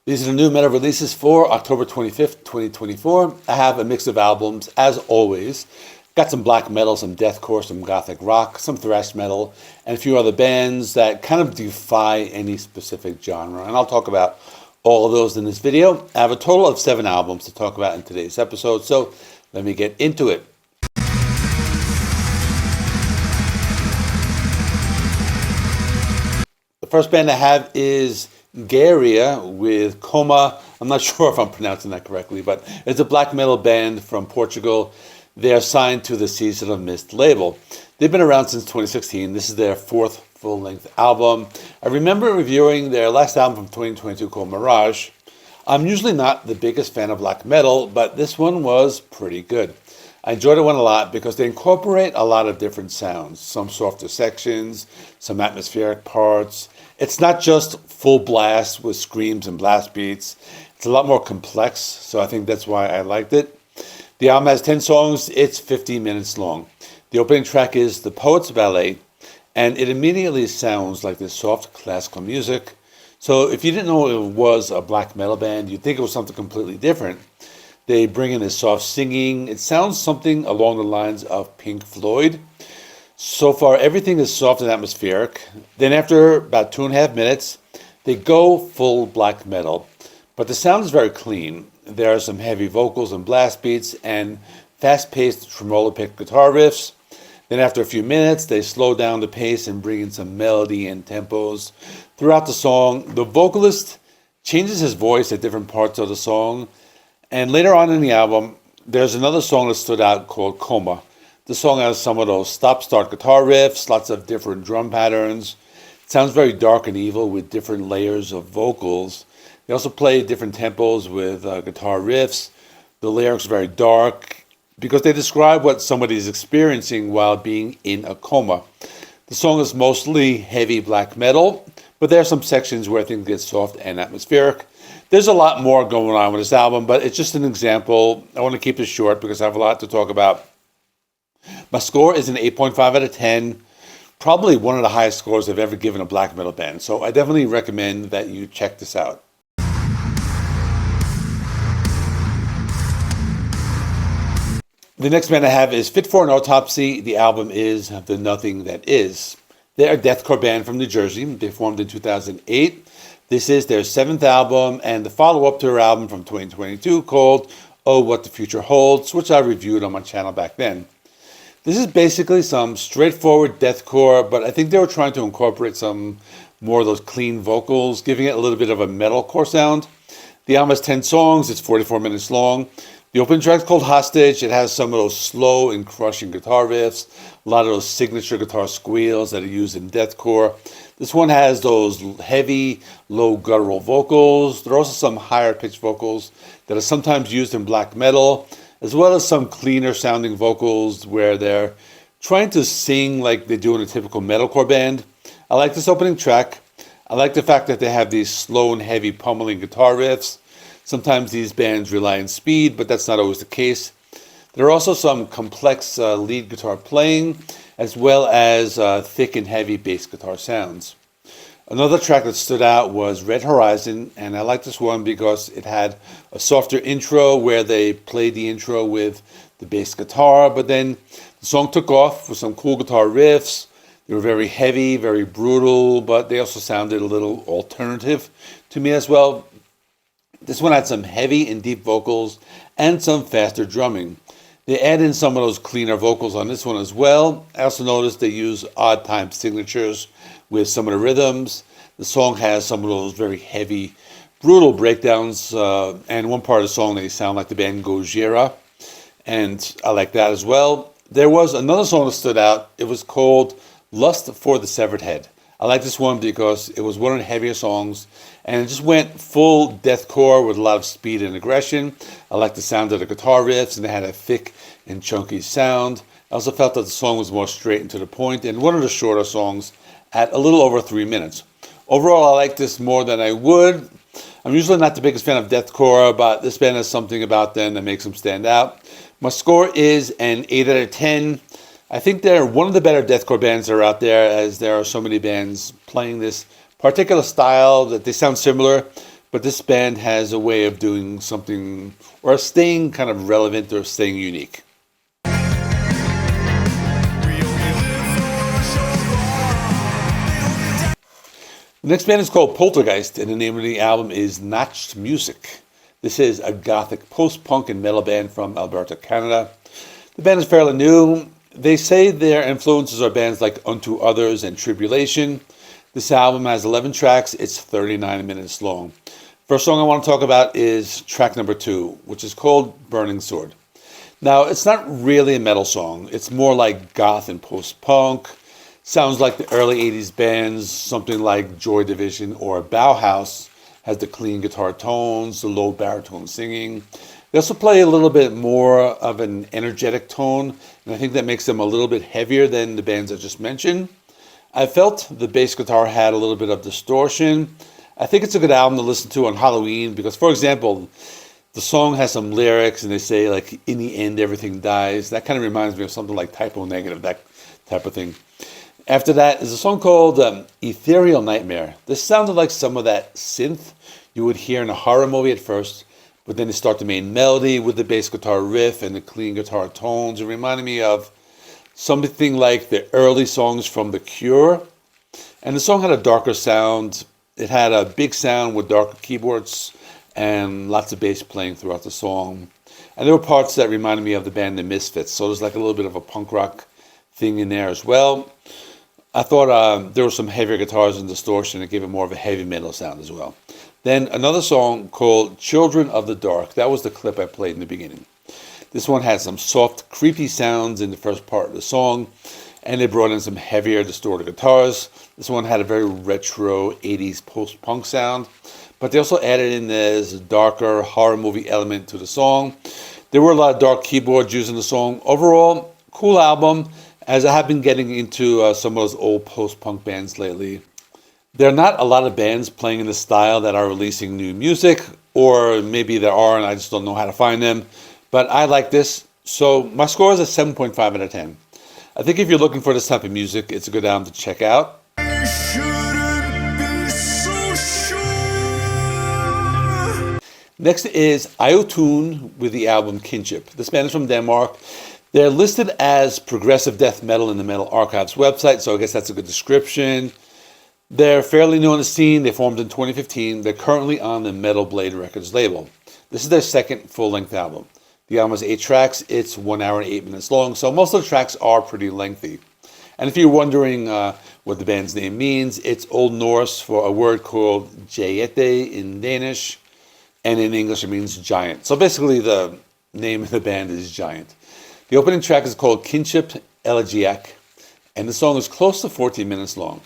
These are the new metal releases for October 25th, 2024. I have a mix of albums, as always. Got some black metal, some deathcore, some gothic rock, some thrash metal, and a few other bands that kind of defy any specific genre. And I'll talk about all of those in this video. I have a total of 7 albums to talk about in today's episode, so let me get into it. The first band I have is Gaerea with Coma. I'm not sure if I'm pronouncing that correctly, but it's a black metal band from Portugal. They are signed to the Season of Mist label. They've been around since 2016. This is their 4th full-length album. I remember reviewing their last album from 2022 called Mirage. I'm usually not the biggest fan of black metal, but this one was pretty good. I enjoyed it one a lot because they incorporate a lot of different sounds, some softer sections, some atmospheric parts. It's not just full blast with screams and blast beats. It's a lot more complex, so I think that's why I liked it. The album has 10 songs. It's 50 minutes long. The opening track is The Poet's Ballet, and it immediately sounds like this soft classical music. So if you didn't know it was a black metal band, you'd think it was something completely different. They bring in this soft singing. It sounds something along the lines of Pink Floyd. So far, everything is soft and atmospheric. Then after about 2.5 minutes, they go full black metal. But the sound is very clean. There are some heavy vocals and blast beats and fast-paced tremolo-picked guitar riffs. Then after a few minutes, they slow down the pace and bring in some melody and tempos. Throughout the song, the vocalist changes his voice at different parts of the song. And later on in the album, there's another song that stood out called Coma. The song has some of those stop-start guitar riffs, lots of different drum patterns. It sounds very dark and evil with different layers of vocals. They also play different tempos with guitar riffs. The lyrics are very dark because they describe what somebody is experiencing while being in a coma. The song is mostly heavy black metal, but there are some sections where things get soft and atmospheric. There's a lot more going on with this album, but it's just an example. I want to keep this short because I have a lot to talk about. My score is an 8.5 out of 10. Probably one of the highest scores I've ever given a black metal band. So I definitely recommend that you check this out. The next band I have is Fit for an Autopsy. The album is The Nothing That Is. They're a deathcore band from New Jersey. They formed in 2008. This is their 7th album and the follow-up to their album from 2022 called Oh What the Future Holds, which I reviewed on my channel back then. This is basically some straightforward deathcore, but I think they were trying to incorporate some more of those clean vocals, giving it a little bit of a metalcore sound. The album has 10 songs. It's 44 minutes long. The opening track is called Hostage. It has some of those slow and crushing guitar riffs, a lot of those signature guitar squeals that are used in deathcore. This one has those heavy, low guttural vocals. There are also some higher pitched vocals that are sometimes used in black metal, as well as some cleaner sounding vocals where they're trying to sing like they do in a typical metalcore band. I like this opening track. I like the fact that they have these slow and heavy pummeling guitar riffs. Sometimes these bands rely on speed, but that's not always the case. There are also some complex lead guitar playing, as well as thick and heavy bass guitar sounds. Another track that stood out was Red Horizon, and I like this one because it had a softer intro where they played the intro with the bass guitar, but then the song took off with some cool guitar riffs. They were very heavy, very brutal, but they also sounded a little alternative to me as well. This one had some heavy and deep vocals and some faster drumming. They add in some of those cleaner vocals on this one as well. I also noticed they use odd time signatures with some of the rhythms. The song has some of those very heavy, brutal breakdowns, and one part of the song they sound like the band Gaerea, and I like that as well. There was another song that stood out. It was called Lust for the Severed Head. I like this one because it was one of the heavier songs, and it just went full deathcore with a lot of speed and aggression. I like the sound of the guitar riffs, and they had a thick and chunky sound. I also felt that the song was more straight and to the point, and one of the shorter songs at a little over 3 minutes. Overall, I like this more than I would. I'm usually not the biggest fan of deathcore, but this band has something about them that makes them stand out. My score is an 8 out of 10. I think they're one of the better deathcore bands that are out there, as there are so many bands playing this particular style that they sound similar, but this band has a way of doing something or staying kind of relevant or staying unique. The next band is called Poltergeist, and the name of the album is Nachtmusik. This is a gothic post-punk and metal band from Alberta, Canada. The band is fairly new. They say their influences are bands like Unto Others and Tribulation. This album has 11 tracks. It's 39 minutes long. First song I want to talk about is track number 2, which is called Burning Sword. Now, it's not really a metal song. It's more like goth and post-punk. Sounds like the early 80s bands, something like Joy Division or Bauhaus. Has the clean guitar tones, the low baritone singing. They also play a little bit more of an energetic tone, and I think that makes them a little bit heavier than the bands I just mentioned. I felt the bass guitar had a little bit of distortion. I think it's a good album to listen to on Halloween because, for example, the song has some lyrics and they say, like, in the end, everything dies. That kind of reminds me of something like Typo Negative, that type of thing. After that is a song called Ethereal Nightmare. This sounded like some of that synth you would hear in a horror movie at first, but then they start the main melody with the bass guitar riff and the clean guitar tones. It reminded me of something like the early songs from The Cure. And the song had a darker sound. It had a big sound with darker keyboards and lots of bass playing throughout the song. And there were parts that reminded me of the band The Misfits. So there's like a little bit of a punk rock thing in there as well. I thought there were some heavier guitars and distortion that gave it more of a heavy metal sound as well. Then another song called Children of the Dark. That was the clip I played in the beginning. This one had some soft, creepy sounds in the first part of the song, and they brought in some heavier, distorted guitars. This one had a very retro 80s post-punk sound, but they also added in this darker horror movie element to the song. There were a lot of dark keyboards used in the song. Overall, cool album, as I have been getting into some of those old post-punk bands lately. There are not a lot of bands playing in the style that are releasing new music, or maybe there are and I just don't know how to find them. But I like this, so my score is a 7.5 out of 10. I think if you're looking for this type of music, it's a good album to check out. Next is Iotunn with the album Kinship. This band is from Denmark. They're listed as progressive death metal in the Metal Archives website, so I guess that's a good description. They're fairly new on the scene. They formed in 2015. They're currently on the Metal Blade Records label. This is their second full-length album. The album has 8 tracks. It's 1 hour and 8 minutes long, so most of the tracks are pretty lengthy. And if you're wondering what the band's name means, it's Old Norse for a word called Jætte in Danish, and in English it means giant. So basically the name of the band is Giant. The opening track is called Kinship Elegiac, and the song is close to 14 minutes long.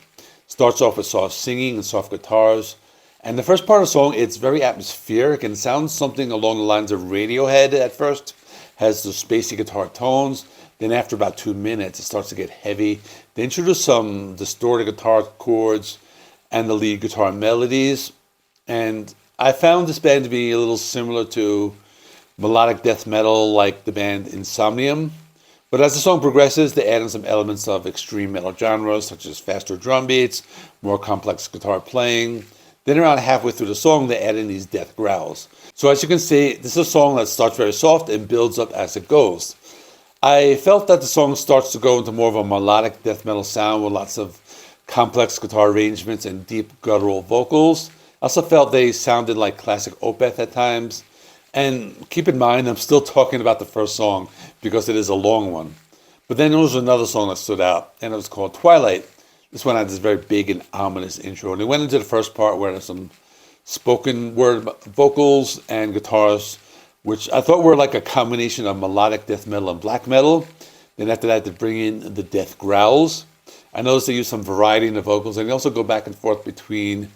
Starts off with soft singing and soft guitars. And the first part of the song, it's very atmospheric and sounds something along the lines of Radiohead at first. Has the spacey guitar tones. Then after about 2 minutes, it starts to get heavy. They introduce some distorted guitar chords and the lead guitar melodies. And I found this band to be a little similar to melodic death metal like the band Insomnium. But as the song progresses, they add in some elements of extreme metal genres, such as faster drum beats, more complex guitar playing. Then around halfway through the song, they add in these death growls. So as you can see, this is a song that starts very soft and builds up as it goes. I felt that the song starts to go into more of a melodic death metal sound with lots of complex guitar arrangements and deep guttural vocals. I also felt they sounded like classic Opeth at times. And keep in mind, I'm still talking about the first song because it is a long one. But then there was another song that stood out, and it was called Twilight. This one had this very big and ominous intro. And it went into the first part where there's some spoken word vocals and guitars, which I thought were like a combination of melodic death metal and black metal. Then after that, they bring in the death growls. I noticed they use some variety in the vocals, and they also go back and forth between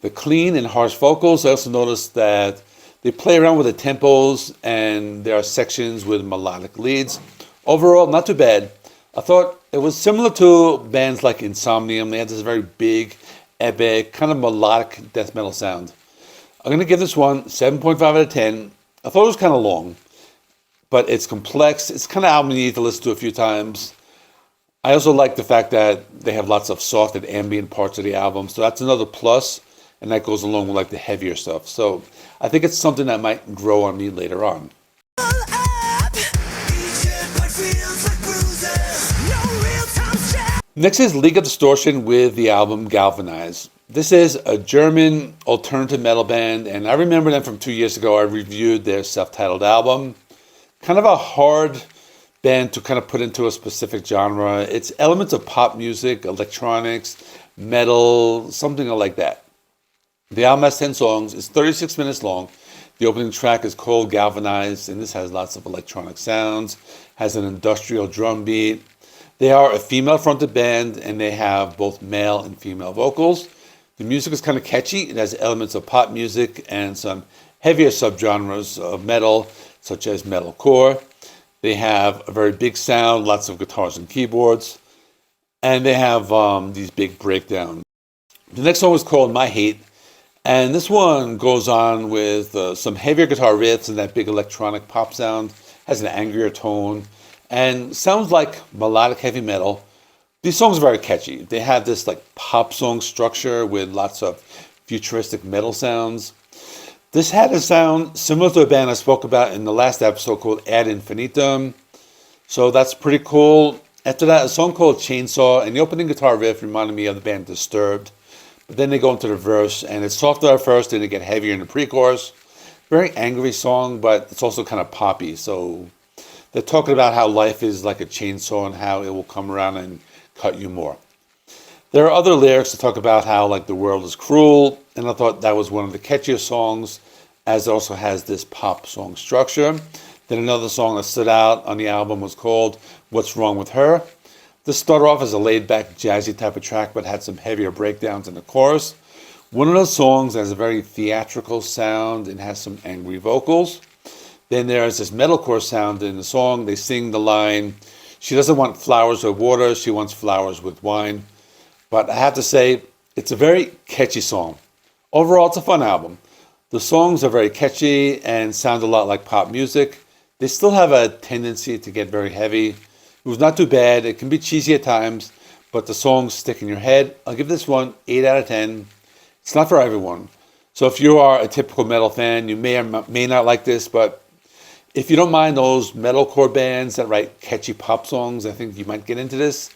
the clean and harsh vocals. I also noticed that they play around with the tempos, and there are sections with melodic leads. Overall, not too bad. I thought it was similar to bands like Insomnium. They had this very big, epic, kind of melodic death metal sound. I'm going to give this one 7.5 out of 10. I thought it was kind of long, but it's complex. It's kind of album you need to listen to a few times. I also like the fact that they have lots of soft and ambient parts of the album, so that's another plus. and that goes along with like the heavier stuff. So I think it's something that might grow on me later on. Next is League of Distortion with the album Galvanize. This is a German alternative metal band, and I remember them from 2 years ago. I reviewed their self-titled album. Kind of a hard band to kind of put into a specific genre. It's elements of pop music, electronics, metal, something like that. The album has 10 songs. It's 36 minutes long. The opening track is called Galvanize, and this has lots of electronic sounds, has an industrial drum beat. They are a female-fronted band, and they have both male and female vocals. The music is kind of catchy. It has elements of pop music and some heavier subgenres of metal, such as metalcore. They have a very big sound, lots of guitars and keyboards, and they have these big breakdowns. The next song is called My Hate, and this one goes on with some heavier guitar riffs and that big electronic pop sound, has an angrier tone, and sounds like melodic heavy metal. These songs are very catchy. They have this like pop song structure with lots of futuristic metal sounds. This had a sound similar to a band I spoke about in the last episode called Ad Infinitum. So that's pretty cool. After that, a song called Chainsaw, and the opening guitar riff reminded me of the band Disturbed. But then they go into the verse, and it's softer at first, and they get heavier in the pre-chorus. Very angry song, but it's also kind of poppy. So they're talking about how life is like a chainsaw and how it will come around and cut you more. There are other lyrics to talk about how like the world is cruel, and I thought that was one of the catchiest songs, as it also has this pop song structure. Then another song that stood out on the album was called What's Wrong With Her. This started off as a laid-back jazzy type of track, but had some heavier breakdowns in the chorus. One of those songs has a very theatrical sound and has some angry vocals. Then there's this metalcore sound in the song. They sing the line, she doesn't want flowers or water, she wants flowers with wine. But I have to say, it's a very catchy song. Overall, it's a fun album. The songs are very catchy and sound a lot like pop music. They still have a tendency to get very heavy. It was not too bad. It can be cheesy at times, but the songs stick in your head. I'll give this one 8 out of 10. It's not for everyone. So if you are a typical metal fan, you may or may not like this, but if you don't mind those metalcore bands that write catchy pop songs, I think you might get into this.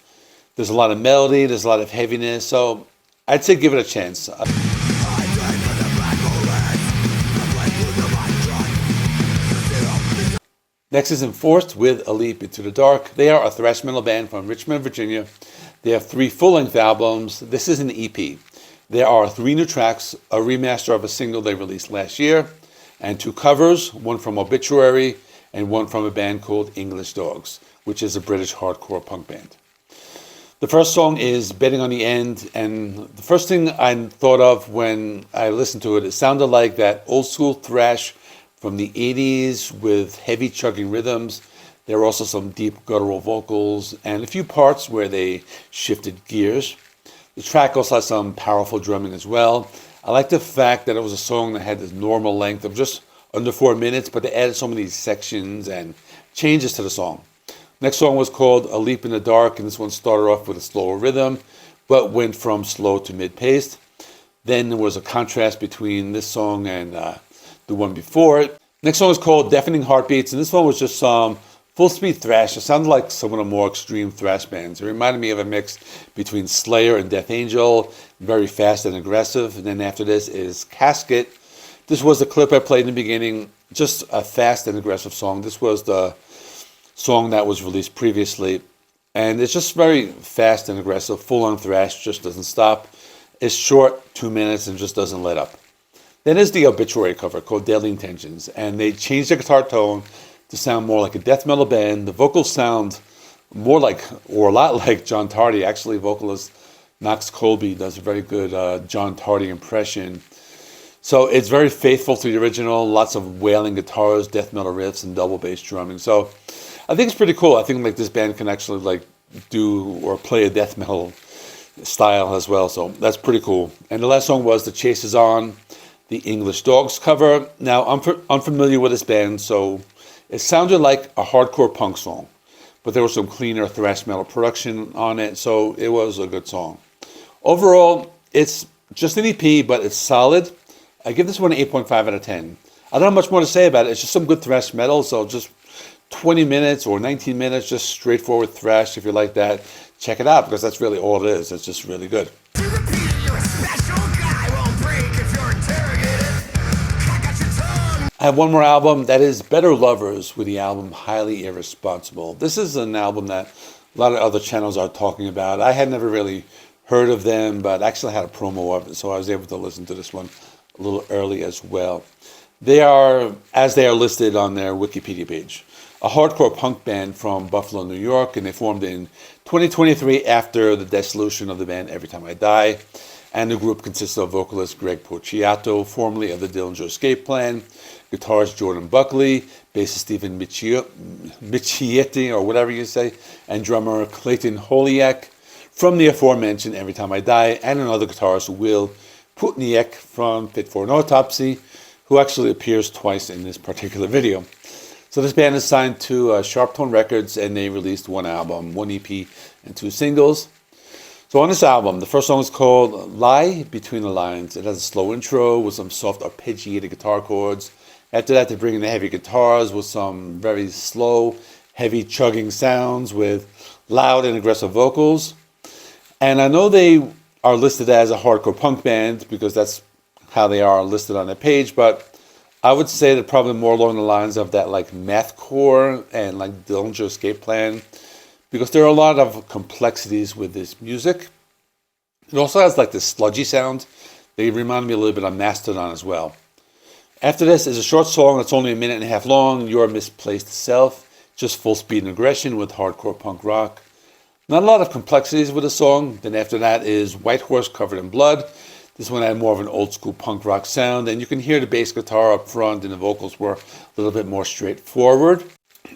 There's a lot of melody, there's a lot of heaviness, so I'd say give it a chance. Next is Enforced with A Leap Into the Dark. They are a thrash metal band from Richmond, Virginia. They have 3 full-length albums. This is an EP. There are 3 new tracks, a remaster of a single they released last year, and 2 covers, one from Obituary and one from a band called English Dogs, which is a British hardcore punk band. The first song is Betting on the End, and the first thing I thought of when I listened to it, it sounded like that old school thrash from the 80s with heavy chugging rhythms. There were also some deep guttural vocals and a few parts where they shifted gears. The track also has some powerful drumming as well. I like the fact that it was a song that had this normal length of just under 4 minutes, but they added so many sections and changes to the song. Next song was called A Leap in the Dark, and this one started off with a slower rhythm, but went from slow to mid-paced. Then there was a contrast between this song and the one before it. Next song is called Deafening Heartbeats, and this one was just some full-speed thrash. It sounded like some of the more extreme thrash bands. It reminded me of a mix between Slayer and Death Angel, very fast and aggressive. And then after this is Casket. This was the clip I played in the beginning, just a fast and aggressive song. This was the song that was released previously, and it's just very fast and aggressive, full-on thrash, just doesn't stop. It's short, 2 minutes, and just doesn't let up. Then is the Obituary cover called Deadly Intentions, and they changed the guitar tone to sound more like a death metal band. The vocals sound more like, or a lot like John Tardy. Actually, vocalist Knox Colby does a very good John Tardy impression. So it's very faithful to the original, lots of wailing guitars, death metal riffs, and double bass drumming. So I think it's pretty cool. I think like this band can actually like do or play a death metal style as well. So that's pretty cool. And the last song was The Chase Is On, the English Dogs cover. Now, I'm unfamiliar with this band, so it sounded like a hardcore punk song, but there was some cleaner thrash metal production on it, so it was a good song. Overall, it's Just an EP, but it's solid. I give this one an 8.5 out of 10. I don't have much more to say about it. It's just some good thrash metal, so just 20 minutes or 19 minutes, just straightforward thrash. If you like that, check it out, because that's really all it is. It's just really good. I have one more album, that is Better Lovers, with the album Highly Irresponsible. This is an album that a lot of other channels are talking about. I had never really heard of them, but actually had a promo of it, so I was able to listen to this one a little early as well. They are, as they are listed on their Wikipedia page, a hardcore punk band from Buffalo, New York, and they formed in 2023 after the dissolution of the band Every Time I Die. And the group consists of vocalist Greg Porciato, formerly of the Dillinger Escape Plan, guitarist Jordan Buckley, bassist Stephen Michietti, or whatever you say, and drummer Clayton Holiak from the aforementioned Every Time I Die, and another guitarist, Will Putniak from Fit for an Autopsy, who actually appears twice in this particular video. So this band is signed to Sharptone Records, and they released one album, one EP, and 2 singles. So on this album, the first song is called Lie Between the Lines. It has a slow intro with some soft arpeggiated guitar chords. After that, they bring in the heavy guitars with some very slow, heavy chugging sounds with loud and aggressive vocals. And I know they are listed as a hardcore punk band because that's how they are listed on their page, but I would say they're probably more along the lines of that like mathcore and like Dillinger Escape Plan, because there are a lot of complexities with this music. It also has like this sludgy sound. They remind me a little bit of Mastodon as well. After this is a short song that's only a minute and a half long, Your Misplaced Self, just full speed and aggression with hardcore punk rock. Not a lot of complexities with the song. Then after that is White Horse Covered in Blood. This one had more of an old school punk rock sound, and you can hear the bass guitar up front, and the vocals were a little bit more straightforward.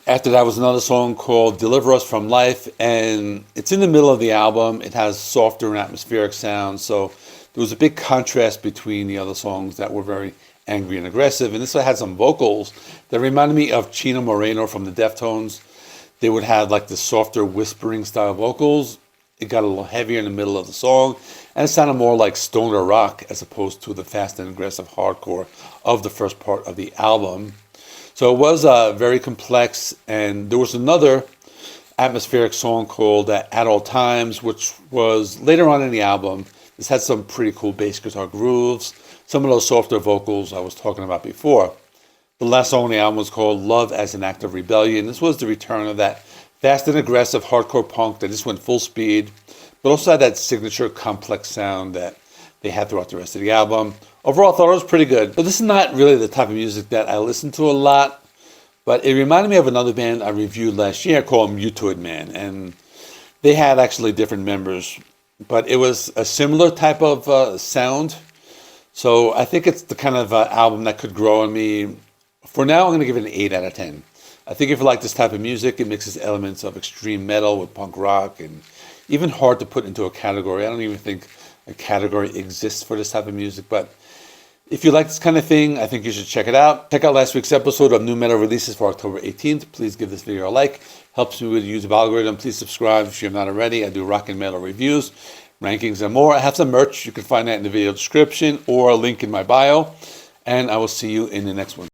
After that was another song called Deliver Us From Life, and it's in the middle of the album. It has softer and atmospheric sounds, so there was a big contrast between the other songs that were very angry and aggressive, and this one had some vocals that reminded me of Chino Moreno from the Deftones. They would have like the softer whispering style vocals. It got a little heavier in the middle of the song, and it sounded more like stoner rock as opposed to the fast and aggressive hardcore of the first part of the album. So it was very complex, and there was another atmospheric song called At All Times, which was later on in the album. This had some pretty cool bass guitar grooves, some of those softer vocals I was talking about before. The last song on the album was called Love as an Act of Rebellion. This was the return of that fast and aggressive hardcore punk that just went full speed, but also had that signature complex sound that they had throughout the rest of the album. Overall, I thought it was pretty good. But this is not really the type of music that I listen to a lot, but it reminded me of another band I reviewed last year called Iotunn, man, and they had actually different members, but it was a similar type of sound. So I think it's the kind of album that could grow on me. For now, I'm going to give it an 8 out of 10. I think if you like this type of music, it mixes elements of extreme metal with punk rock, and even hard to put into a category. I don't even think a category exists for this type of music, but if you like this kind of thing, I think you should check it out. Check out last week's episode of New Metal Releases for October 18th. Please give this video a like. Helps me with the YouTube algorithm. Please subscribe if you're not already. I do rock and metal reviews, rankings, and more. I have some merch. You can find that in the video description or a link in my bio. And I will see you in the next one.